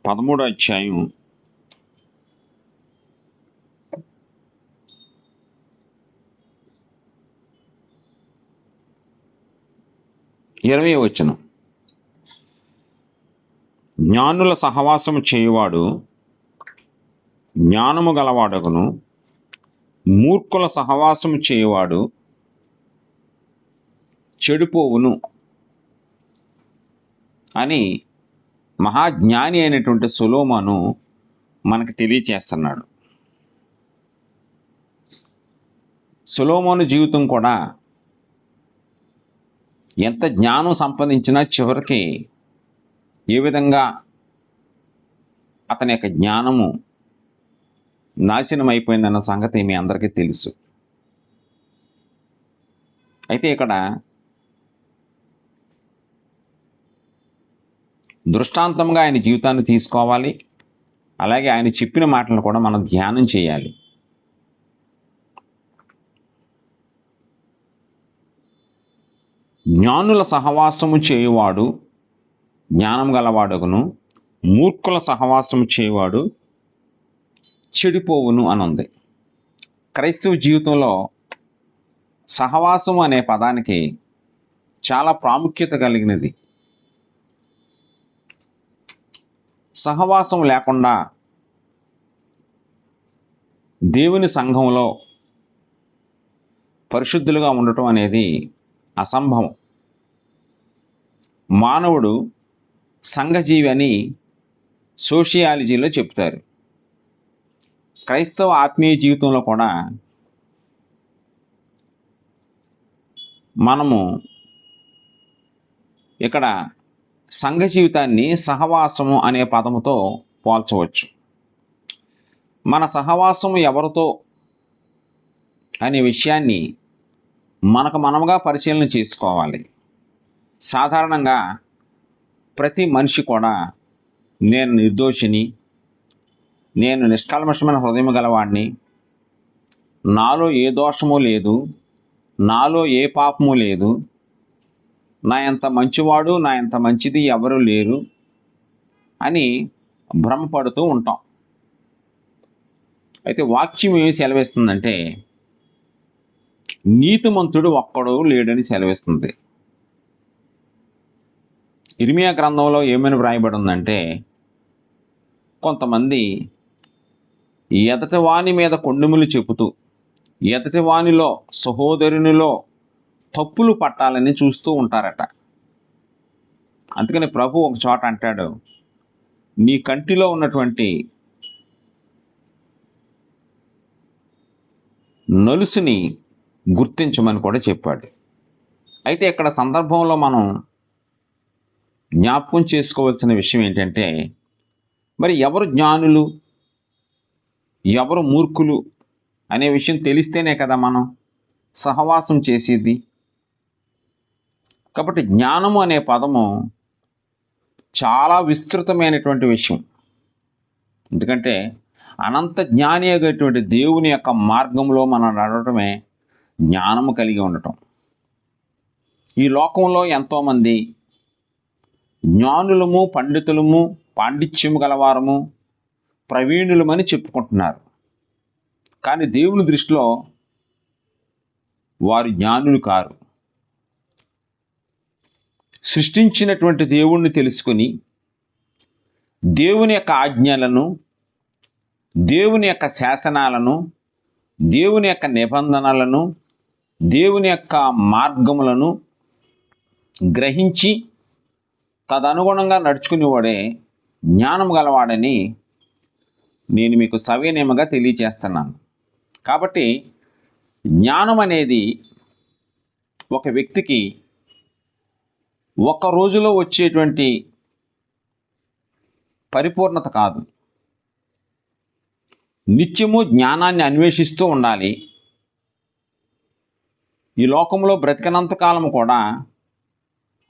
13వ అధ్యాయం 20వ వచనం. జ్ఞానుల సహవాసము చేయువాడు జ్ఞానము గలవాడగును, మూర్ఖుల సహవాసము చేయువాడు చెడిపోవును అని మహాజ్ఞాని అయినటువంటి సొలొమోను మనకు తెలియచేస్తున్నాడు. సొలొమోను జీవితం కూడా ఎంత జ్ఞానం సంపాదించినా చివరికి ఏ విధంగా అతని యొక్క జ్ఞానము నాశనం అయిపోయిందన్న సంగతి మీ అందరికీ తెలుసు. అయితే ఇక్కడ దృష్టాంతంగా ఆయన జీవితాన్ని తీసుకోవాలి, అలాగే ఆయన చెప్పిన మాటలను కూడా మనం ధ్యానం చేయాలి. జ్ఞానుల సహవాసము చేయువాడు జ్ఞానం గలవాడగును, మూర్ఖుల సహవాసము చేయువాడు చెడిపోవును అని ఉంది. క్రైస్తవ జీవితంలో సహవాసం అనే పదానికి చాలా ప్రాముఖ్యత కలిగినది. సహవాసం లేకుండా దేవుని సంఘంలో పరిశుద్ధులుగా ఉండటం అనేది అసంభవం. మానవుడు సంఘజీవి అని సోషియాలజీలో చెప్తారు. క్రైస్తవ ఆత్మీయ జీవితంలో కూడా మనము ఇక్కడ సంఘ జీవితాన్ని సహవాసము అనే పదముతో పోల్చవచ్చు. మన సహవాసము ఎవరితో అనే విషయాన్ని మనకు మనముగా పరిశీలన చేసుకోవాలి. సాధారణంగా ప్రతి మనిషి కూడా నేను నిర్దోషిని, నేను నిష్కల్మషమైన హృదయం గలవాడిని, నాలో ఏ దోషము లేదు, నాలో ఏ పాపము లేదు, నా ఎంత మంచివాడు, నా ఎంత మంచిది ఎవరు లేరు అని భ్రమపడుతూ ఉంటాం. అయితే వాక్యం ఏమి సెలవిస్తుందంటే నీతిమంతుడు ఒక్కడు లేడని సెలవిస్తుంది. ఇర్మియా గ్రంథంలో ఏమని వ్రాయబడి ఉందంటే, కొంతమంది ఎదటివాని మీద కొండెములు చెబుతూ ఎదటివానిలో సహోదరునిలో తప్పులు పట్టాలని చూస్తూ ఉంటారట. అందుకని ప్రభు ఒక చోట అంటాడు, నీ కంటిలో ఉన్నటువంటి నలుసుని గుర్తించమని కూడా చెప్పాడు. అయితే ఇక్కడ సందర్భంలో మనం జ్ఞాపకం చేసుకోవాల్సిన విషయం ఏంటంటే, మరి ఎవరు జ్ఞానులు, ఎవరు మూర్ఖులు అనే విషయం తెలిస్తేనే కదా మనం సహవాసం చేసేది. కాబట్టి జ్ఞానము అనే పదము చాలా విస్తృతమైనటువంటి విషయం. ఎందుకంటే అనంత జ్ఞాని అయినటువంటి దేవుని యొక్క మార్గంలో మనం నడవటమే జ్ఞానము కలిగి ఉండటం. ఈ లోకంలో ఎంతోమంది జ్ఞానులము, పండితులము, పాండిత్యము గలవారము, ప్రవీణులమని చెప్పుకుంటున్నారు. కానీ దేవుని దృష్టిలో వారు జ్ఞానులు కారు. సృష్టించినటువంటి దేవుణ్ణి తెలుసుకొని దేవుని యొక్క ఆజ్ఞలను, దేవుని యొక్క శాసనాలను, దేవుని యొక్క నిబంధనలను, దేవుని యొక్క మార్గములను గ్రహించి తదనుగుణంగా నడుచుకునేవాడే జ్ఞానం గలవాడని నేను మీకు సవినయముగా తెలియచేస్తున్నాను. కాబట్టి జ్ఞానం అనేది ఒక వ్యక్తికి ఒక రోజులో వచ్చేటువంటి పరిపూర్ణత కాదు. నిత్యము జ్ఞానాన్ని అన్వేషిస్తూ ఉండాలి. ఈ లోకంలో బ్రతికినంతకాలం కూడా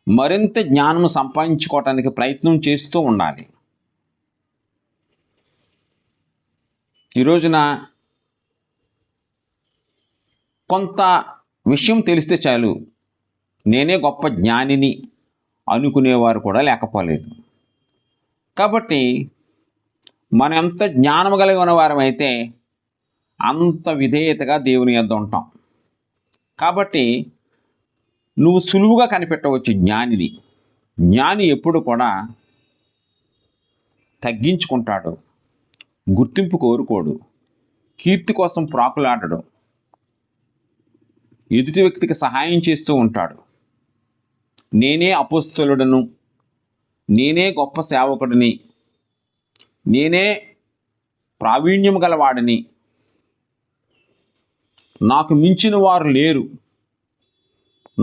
మరింత జ్ఞానము సంపాదించుకోవటానికి ప్రయత్నం చేస్తూ ఉండాలి. ఈ రోజున కొంత విషయం తెలిస్తే చాలు నేనే గొప్ప జ్ఞానిని అనుకునేవారు కూడా లేకపోలేదు. కాబట్టి మనం ఎంత జ్ఞానం కలిగి ఉన్నవారమైతే అంత విధేయతగా దేవుని యొద్ద ఉంటాం. కాబట్టి నువ్వు సులువుగా కనిపెట్టవచ్చు జ్ఞానిని. జ్ఞాని ఎప్పుడు కూడా తగ్గించుకుంటాడు, గుర్తింపు కోరుకోడు, కీర్తి కోసం ప్రాకులాడడు, ఎదుటి వ్యక్తికి సహాయం చేస్తూ ఉంటాడు. నేనే అపోస్తలుడను, నేనే గొప్ప సేవకుడిని, నేనే ప్రావీణ్యం గలవాడిని, నాకు మించిన వారు లేరు,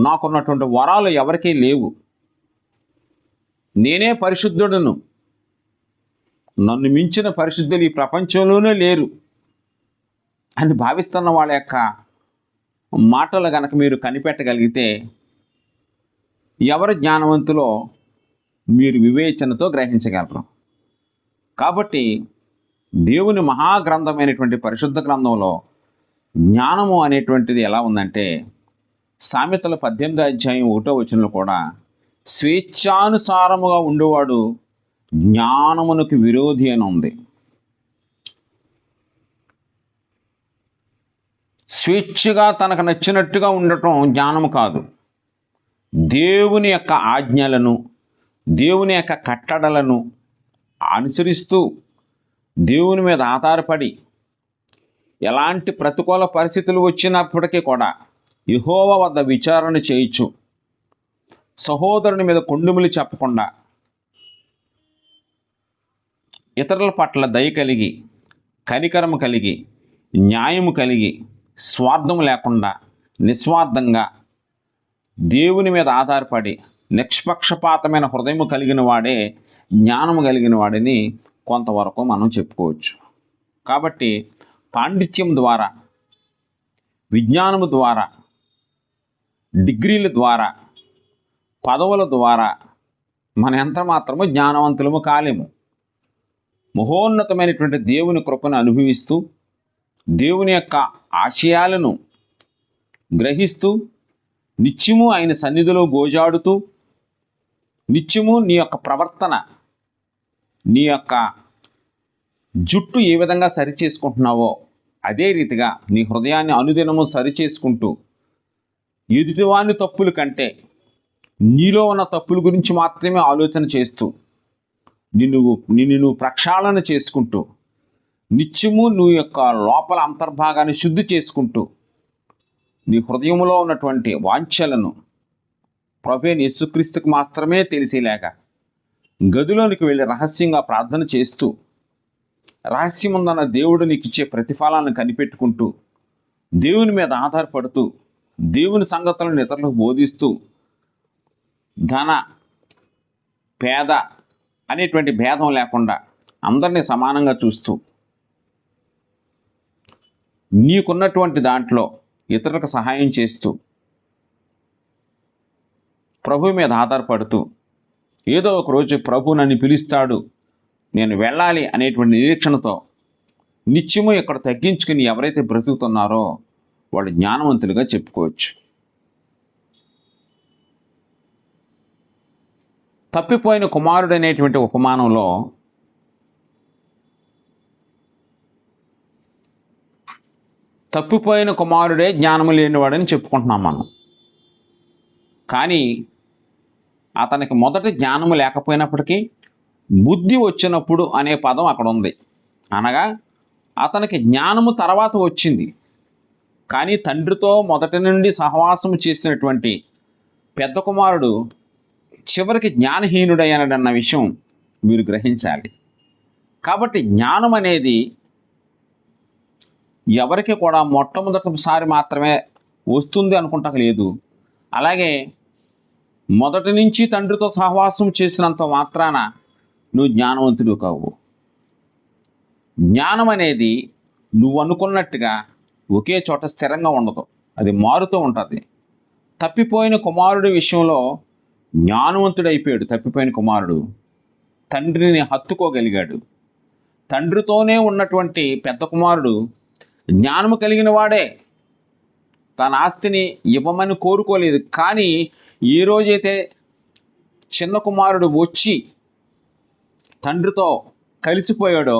నాకున్నటువంటి వరాలు ఎవరికీ లేవు, నేనే పరిశుద్ధుడను, నన్ను మించిన పరిశుద్ధులు ఈ ప్రపంచంలోనే లేరు అని భావిస్తున్న వాళ్ళ యొక్క మాటలు గనక మీరు కనిపెట్టగలిగితే ఎవరు జ్ఞానవంతులో మీరు వివేచనతో గ్రహించగలరు. కాబట్టి దేవుని మహాగ్రంథమైనటువంటి పరిశుద్ధ గ్రంథంలో జ్ఞానము అనేటువంటిది ఎలా ఉందంటే, సామెతల 18:1 కూడా, స్వేచ్ఛానుసారముగా ఉండేవాడు జ్ఞానమునకు విరోధి అని ఉంది. స్వేచ్ఛగా తనకు నచ్చినట్టుగా ఉండటం జ్ఞానము కాదు. దేవుని యొక్క ఆజ్ఞలను, దేవుని యొక్క కట్టడలను అనుసరిస్తూ దేవుని మీద ఆధారపడి ఎలాంటి ప్రతికూల పరిస్థితులు వచ్చినప్పటికీ కూడా యెహోవా వద్ద విచారణ చేయొచ్చు. సహోదరుని మీద కొండుములు చెప్పకుండా ఇతరుల పట్ల దయ కలిగి, కనికరము కలిగి, న్యాయము కలిగి, స్వార్థము లేకుండా నిస్వార్థంగా దేవుని మీద ఆధారపడి నిష్పక్షపాతమైన హృదయము కలిగిన వాడే జ్ఞానము కలిగిన వాడిని కొంతవరకు మనం చెప్పుకోవచ్చు. కాబట్టి పాండిత్యం ద్వారా, విజ్ఞానము ద్వారా, డిగ్రీల ద్వారా, పదవుల ద్వారా మన ఎంత మాత్రము జ్ఞానవంతులము కాలేము. మహోన్నతమైనటువంటి దేవుని కృపను అనుభవిస్తూ, దేవుని యొక్క ఆశయాలను గ్రహిస్తూ, నిత్యము ఆయన సన్నిధిలో గోజాడుతూ, నిత్యము నీ యొక్క ప్రవర్తన, నీ యొక్క జుట్టు ఏ విధంగా సరిచేసుకుంటున్నావో అదే రీతిగా నీ హృదయాన్ని అనుదినము సరిచేసుకుంటూ, ఎదుటివాని తప్పుల కంటే నీలో ఉన్న తప్పుల గురించి మాత్రమే ఆలోచన చేస్తూ, నిన్ను ప్రక్షాళన చేసుకుంటూ, నిత్యము నువ్వు యొక్క లోపల అంతర్భాగాన్ని శుద్ధి చేసుకుంటూ, నీ హృదయంలో ఉన్నటువంటి వాంఛలను ప్రభువైన యేసుక్రీస్తుకు మాత్రమే తెలిసేలాగా గదిలోనికి వెళ్ళి రహస్యంగా ప్రార్థన చేస్తూ, రహస్యముందన్న దేవుడు నీకు ఇచ్చే ప్రతిఫలాన్ని కనిపెట్టుకుంటూ, దేవుని మీద ఆధారపడుతూ, దేవుని సంగతులను ఇతరులకు బోధిస్తూ, ధన పేద అనేటువంటి భేదం లేకుండా అందరినీ సమానంగా చూస్తూ, నీకున్నటువంటి దాంట్లో ఇతరులకు సహాయం చేస్తూ, ప్రభు మీద ఆధారపడుతూ, ఏదో ఒక రోజు ప్రభు నన్ను పిలుస్తాడు, నేను వెళ్ళాలి అనేటువంటి నిరీక్షణతో నిత్యము ఇక్కడ తగ్గించుకుని ఎవరైతే బ్రతుకుతున్నారో వాళ్ళు జ్ఞానవంతులుగా చెప్పుకోవచ్చు. తప్పిపోయిన కుమారుడు అనేటువంటి ఉపమానంలో తప్పిపోయిన కుమారుడే జ్ఞానము లేనివాడని చెప్పుకుంటున్నాం మనం. కానీ అతనికి మొదటి జ్ఞానము లేకపోయినప్పటికీ బుద్ధి వచ్చినప్పుడు అనే పదం అక్కడ ఉంది. అనగా అతనికి జ్ఞానము తర్వాత వచ్చింది, కానీ తండ్రితో మొదటి నుండి సహవాసము చేసినటువంటి పెద్ద కుమారుడు చివరికి జ్ఞానహీనుడయ్యాడన్న విషయం మీరు గ్రహించాలి. కాబట్టి జ్ఞానం అనేది ఎవరికి కూడా మొట్టమొదటిసారి మాత్రమే వస్తుంది అనుకుంటా లేదు. అలాగే మొదటి నుంచి తండ్రితో సహవాసం చేసినంత మాత్రాన నువ్వు జ్ఞానవంతుడు కావు. జ్ఞానం అనేది నువ్వు అనుకున్నట్టుగా ఒకే చోట స్థిరంగా ఉండదు, అది మారుతూ ఉంటుంది. తప్పిపోయిన కుమారుడి విషయంలో జ్ఞానవంతుడైపోయాడు. తప్పిపోయిన కుమారుడు తండ్రిని హత్తుకోగలిగాడు. తండ్రితోనే ఉన్నటువంటి పెద్ద కుమారుడు జ్ఞానము కలిగిన వాడే, తన ఆస్తిని ఇవ్వమని కోరుకోలేదు. కానీ ఏ రోజైతే చిన్న కుమారుడు వచ్చి తండ్రితో కలిసిపోయాడో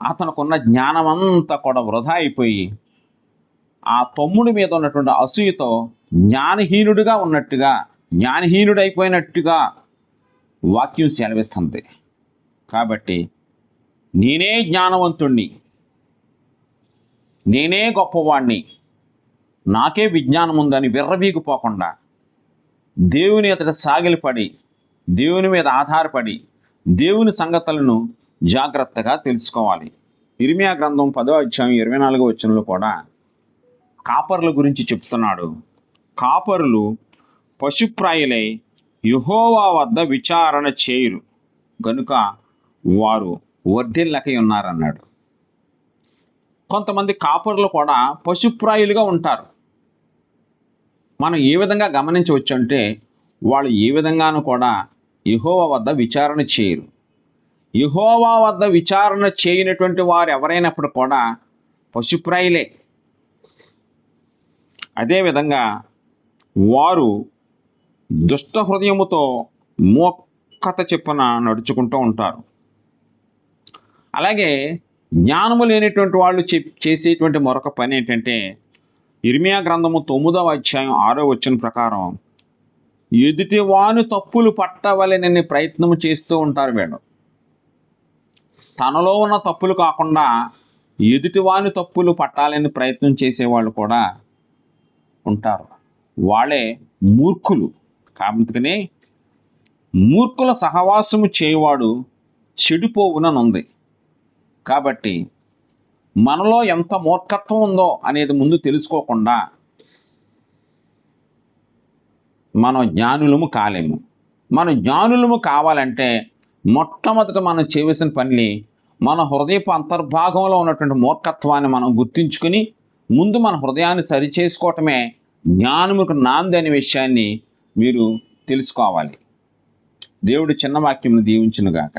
అతనుకున్న జ్ఞానం అంతా కూడా వృధా అయిపోయి ఆ తమ్ముడి మీద ఉన్నటువంటి అసూయతో జ్ఞానహీనుడిగా ఉన్నట్టుగా, జ్ఞానహీనుడైపోయినట్టుగా వాక్యం సెలవిస్తుంది. కాబట్టి నేనే జ్ఞానవంతుణ్ణి, నేనే గొప్పవాణ్ణి, నాకే విజ్ఞానం ఉందని విర్రవీగిపోకుండా దేవుని ఎదుట సాగిలపడి, దేవుని మీద ఆధారపడి దేవుని సంగతులను జాగ్రత్తగా తెలుసుకోవాలి. ఇర్మియా గ్రంథం 10వ అధ్యాయం 24వ వచనంలో కూడా కాపరుల గురించి చెప్తున్నాడు. కాపరులు పశుప్రాయులై యెహోవా వద్ద విచారణ చేయురు గనుక వారు వర్ధిల్లకై ఉన్నారన్నాడు. కొంతమంది కాపరులు కూడా పశుప్రాయులుగా ఉంటారు. మనం ఏ విధంగా గమనించవచ్చు అంటే, వాళ్ళు ఏ విధంగానూ కూడా యెహోవా వద్ద విచారణ చేయరు. యెహోవా వద్ద విచారణ చేయనటువంటి వారు ఎవరైనప్పుడు కూడా పశుప్రాయులే. అదేవిధంగా వారు దుష్ట హృదయముతో మోక్కత చెప్పున నడుచుకుంటూ ఉంటారు. అలాగే జ్ఞానము లేనటువంటి వాళ్ళు చేసేటువంటి మరొక పని ఏంటంటే, ఇర్మియా గ్రంథము 9వ అధ్యాయం 6వ వచనం ప్రకారం ఎదుటి వాని తప్పులు పట్టవలెనని ప్రయత్నం చేస్తూ ఉంటారు. వీళ్ళు తనలో ఉన్న తప్పులు కాకుండా ఎదుటి వాని తప్పులు పట్టాలని ప్రయత్నం చేసేవాళ్ళు కూడా ఉంటారు. వాళ్ళే మూర్ఖులు. కాబట్టి మూర్ఖుల సహవాసము చేయవాడు చెడిపోవుననుంది. కాబట్టి మనలో ఎంత మూర్ఖత్వం ఉందో అనేది ముందు తెలుసుకోకుండా మనం జ్ఞానులము కాలేము. మనం జ్ఞానులము కావాలంటే మొట్టమొదట మనం చేయవలసిన పని, మన హృదయపు అంతర్భాగంలో ఉన్నటువంటి మూర్ఖత్వాన్ని మనం గుర్తించుకుని ముందు మన హృదయాన్ని సరిచేసుకోవటమే జ్ఞానముకు నాంది అనే విషయాన్ని మీరు తెలుసుకోవాలి. దేవుడు చిన్న వాక్యమును దీవించునుగాక.